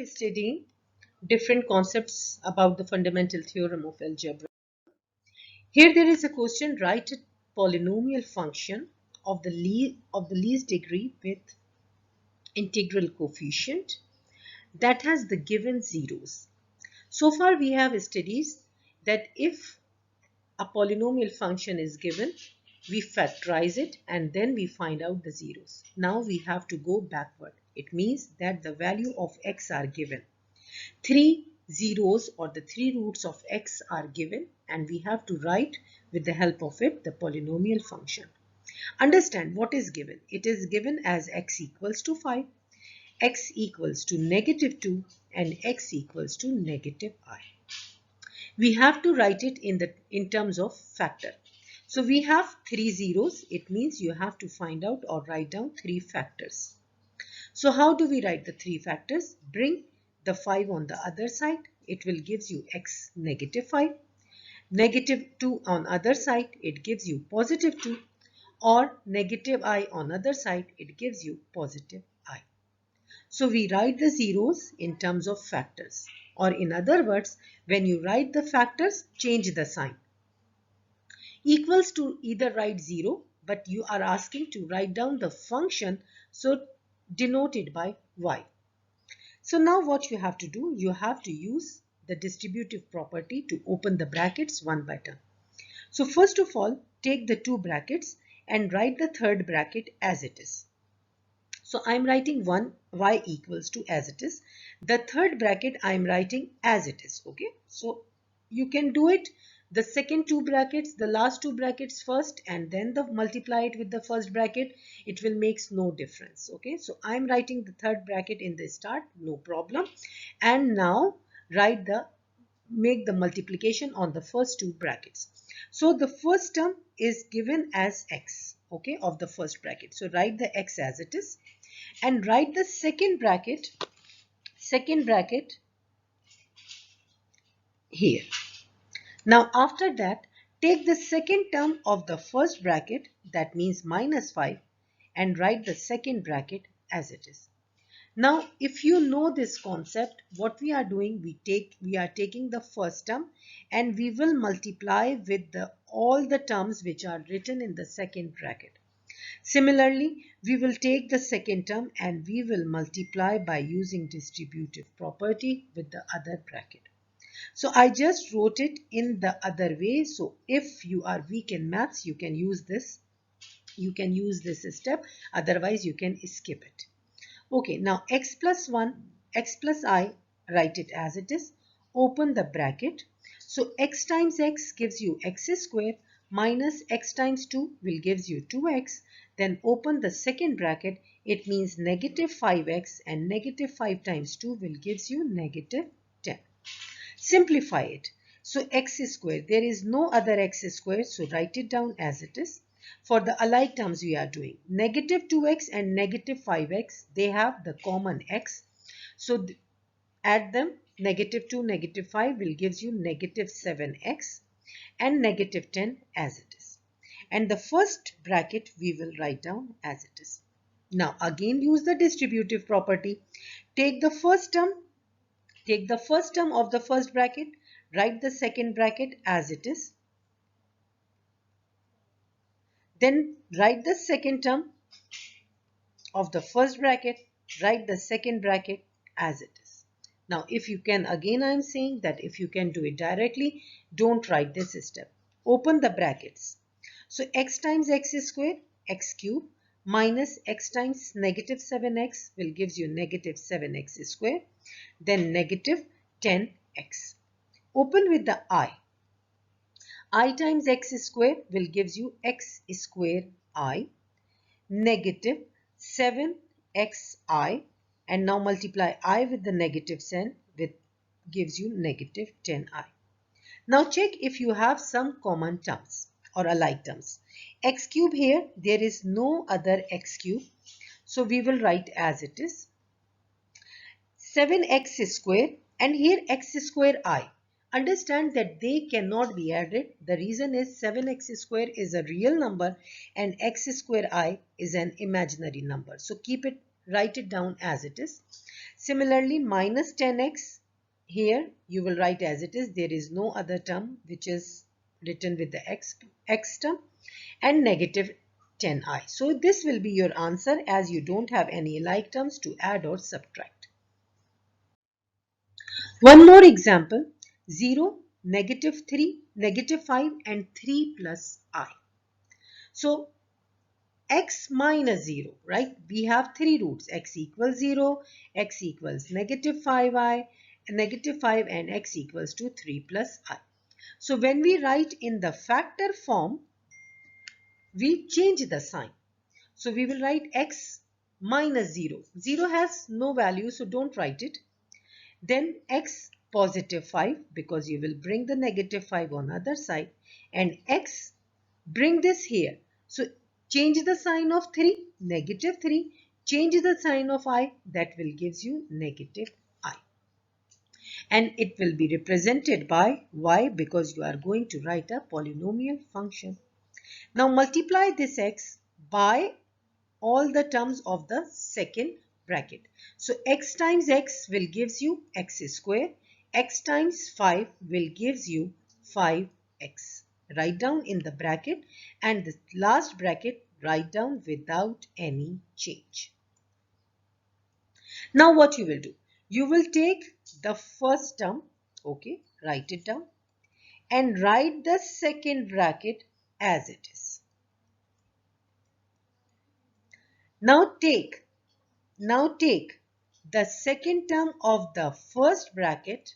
are studying different concepts about the fundamental theorem of algebra. Here there is a question: write a polynomial function of the least degree with integral coefficient that has the given zeros. So far we have studied that if a polynomial function is given, we factorize it and then we find out the zeros. Now we have to go backward. It means that the value of x are given. 3 zeros or the 3 roots of x are given and we have to write with the help of it the polynomial function. Understand what is given. It is given as x equals to 5, x equals to -2 and x equals to -I. We have to write it in terms of factor. So we have 3 zeros. It means you have to find out or write down 3 factors. So how do we write the 3 factors? Bring the 5 on the other side. It will gives you x -5. -2 on other side, it gives you +2. Or -I on other side, it gives you +I. So we write the zeros in terms of factors. Or in other words, when you write the factors, change the sign. Equals to either write 0, but you are asking to write down the function, so denoted by y. So now what you have to do, you have to use the distributive property to open the brackets one by one. So first of all, take the 2 brackets and write the third bracket as it is. So I am writing 1 y equals to as it is. The third bracket I am writing as it is. Okay. So you can do it the second 2 brackets, the last 2 brackets first, and then multiply it with the first bracket. It will make no difference. Okay. So I am writing the third bracket in the start, no problem. And now make the multiplication on the first 2 brackets. So the first term is given as x, okay, of the first bracket. So write the x as it is and write the second bracket here. Now after that, take the second term of the first bracket, that means -5, and write the second bracket as it is. Now, if you know this concept, what we are doing, we are taking the first term and we will multiply with all the terms which are written in the second bracket. Similarly, we will take the second term and we will multiply by using distributive property with the other bracket. So I just wrote it in the other way. So if you are weak in maths, you can use this. You can use this step. Otherwise, you can skip it. Okay, now x plus 1, x plus I, write it as it is. Open the bracket. So x times x gives you x square minus x times 2 will gives you 2x. Then open the second bracket. It means -5x and -5 times 2 will gives you -10. Simplify it. So x square, there is no other x square. So write it down as it is. For the alike terms we are doing -2x and -5x, they have the common x. So add them. -2, -5 will gives you -7x and -10 as it is. And the first bracket we will write down as it is. Now again use the distributive property. Take the first term of the first bracket, write the second bracket as it is. Then write the second term of the first bracket, write the second bracket as it is. Now, if you can, again I am saying that if you can do it directly, don't write this step. Open the brackets. So x times x square, x cube, minus x times -7x will gives you -7x square, then -10x. Open with the I times x square will gives you x square I, -7xi, and now multiply I with the -10 gives you -10i. Now check if you have some common terms or alike terms. X cube here, there is no other x cube. So we will write as it is. 7x square and here x square I. Understand that they cannot be added. The reason is 7x square is a real number and x square I is an imaginary number. So keep it write it down as it is. Similarly, minus 10x, here you will write as it is. There is no other term which is written with the x term, and negative 10i. So this will be your answer, as you don't have any like terms to add or subtract. One more example: 0, negative 3, negative 5 and 3 plus I. So x minus 0, right? We have three roots: x equals 0, x equals negative 5i, negative 5 and x equals to 3 plus I. So when we write in the factor form, we change the sign. So we will write x minus 0. 0 has no value, so don't write it. Then x positive 5, because you will bring the negative 5 on other side, and x, bring this here. So change the sign of 3, negative 3, change the sign of I, that will gives you negative I. And it will be represented by y, because you are going to write a polynomial function. Now multiply this x by all the terms of the second bracket. So x times x will gives you x square. X times 5 will gives you 5x. Write down in the bracket, and the last bracket write down without any change. Now what you will do? You will take the first term, okay, write it down, and write the second bracket as it is. Now take the second term of the first bracket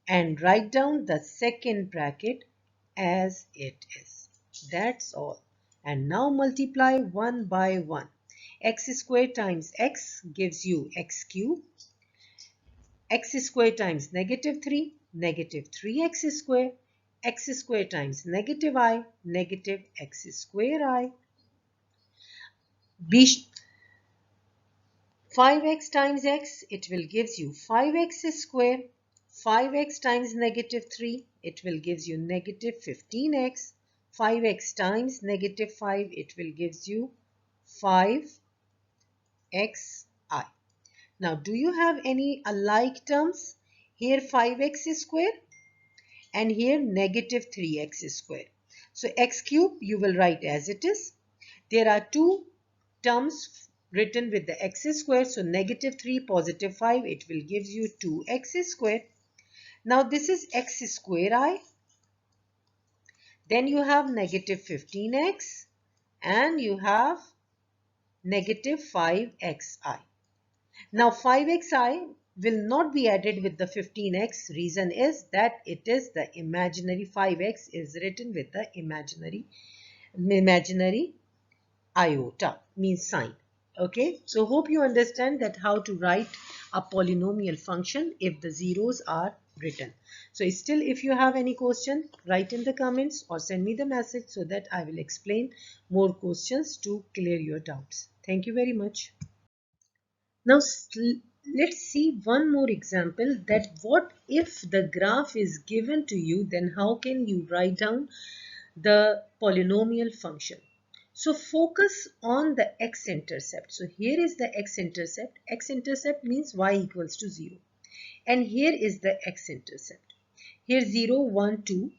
and write down the second bracket as it is. That's all. And now multiply one by one. X square times x gives you x cube. X square times negative 3, negative 3x square. X square times negative I, negative x square I. 5x times x, it will gives you 5x square. 5x times negative 3, it will gives you negative 15x. 5x times negative 5, it will gives you 5xi. Now, do you have any alike terms? Here 5x square and here negative 3x square. So x cube you will write as it is. There are two terms written with the x square. So negative 3 positive 5, it will give you 2x square. Now this is x square I. Then you have negative 15x and you have negative 5xi. Now 5xi will not be added with the 15x. Reason is that it is the imaginary 5x is written with the imaginary iota, means sign. Okay, so hope you understand that how to write a polynomial function if the zeros are written. So still, if you have any question, write in the comments or send me the message so that I will explain more questions to clear your doubts. Thank you very much. Now let's see one more example, that what if the graph is given to you, then how can you write down the polynomial function? So focus on the x-intercept. So here is the x-intercept. X-intercept means y equals to 0. And here is the x-intercept. Here 0, 1, 2.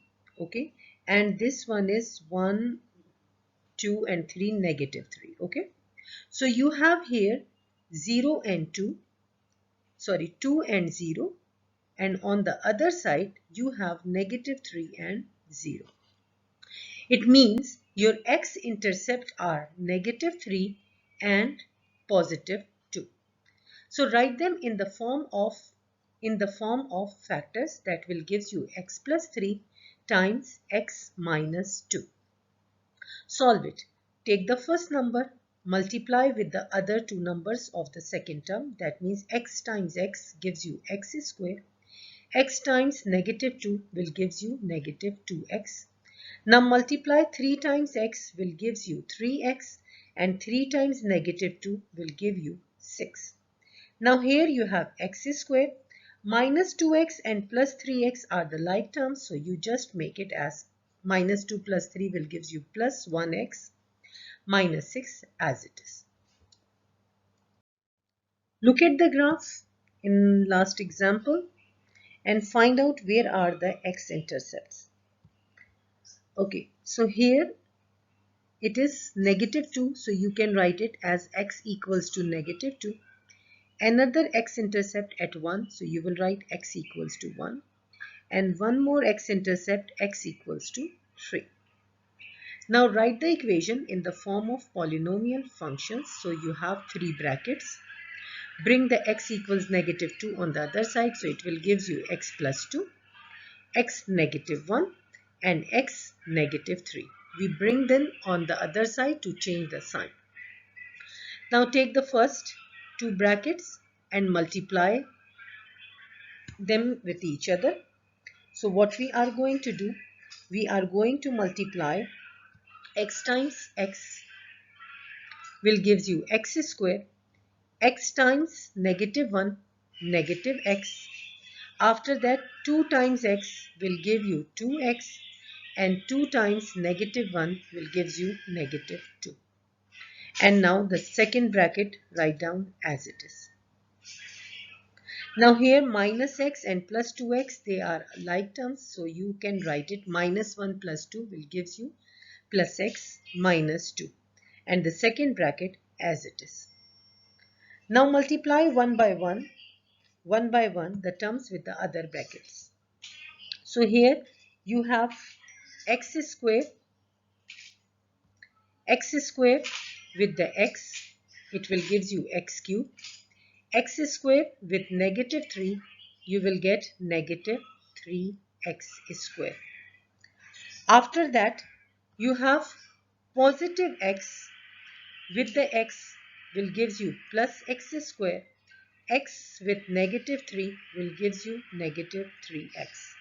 Okay. And this one is 1, 2 and 3, negative 3. Okay. So you have here 0 and 2. Sorry, 2 and 0. And on the other side, you have negative 3 and 0. It means your x-intercept are negative 3 and positive 2. So write them in the form of factors, that will gives you x plus 3 times x minus 2. Solve it. Take the first number, multiply with the other two numbers of the second term. That means x times x gives you x square. X times negative 2 will gives you negative 2x. Now multiply 3 times x will gives you 3x, and 3 times negative 2 will give you 6. Now here you have x square, minus 2x and plus 3x are the like terms, so you just make it as minus 2 plus 3 will gives you plus 1x minus 6 as it is. Look at the graph in last example and find out where are the x-intercepts. Okay, so here it is -2, so you can write it as x equals to -2. Another x-intercept at 1, so you will write x equals to 1. And one more x-intercept, x equals to 3. Now write the equation in the form of polynomial functions. So you have 3 brackets. Bring the x equals -2 on the other side. So it will gives you x plus 2, x -1 and x -3. We bring them on the other side to change the sign. Now take the first 2 brackets and multiply them with each other. So what we are going to do, we are going to multiply x times x will gives you x square, x times -1, negative x. After that 2 times x will give you 2x and 2 times -1 will gives you -2. And now the second bracket write down as it is. Now here minus x and plus 2x, they are like terms, so you can write it -1 plus 2 will gives you plus x minus 2, and the second bracket as it is. Now multiply one by one the terms with the other brackets. So here you have x square with the x, it will gives you x cube. X square with -3, you will get -3x square. After that, you have positive x with the x will gives you plus x square. X with -3 will gives you -3x.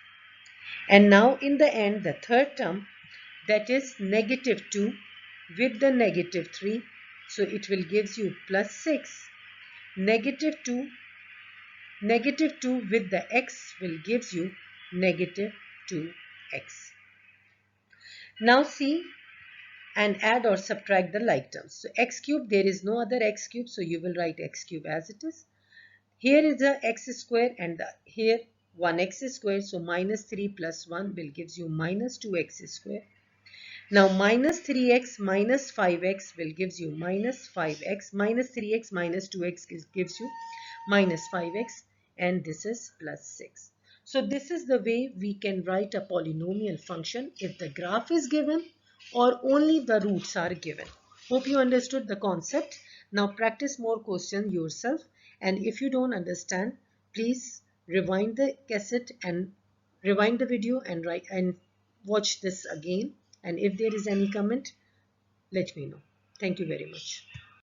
And now in the end, the third term, that is -2 with the -3, so it will gives you plus 6. -2 with the x will gives you -2x. Now see and add or subtract the like terms. So x cube, there is no other x cube, so you will write x cube as it is. Here is a x square and here 1x square, so -3 plus 1 will gives you -2x square. Now minus 3x minus 5x will gives you -5x, minus 3x minus 2x gives you -5x, and this is plus 6. So this is the way we can write a polynomial function if the graph is given or only the roots are given. Hope you understood the concept. Now practice more questions yourself, and if you don't understand, please rewind the cassette and rewind the video and watch this again. And if there is any comment, let me know. Thank you very much.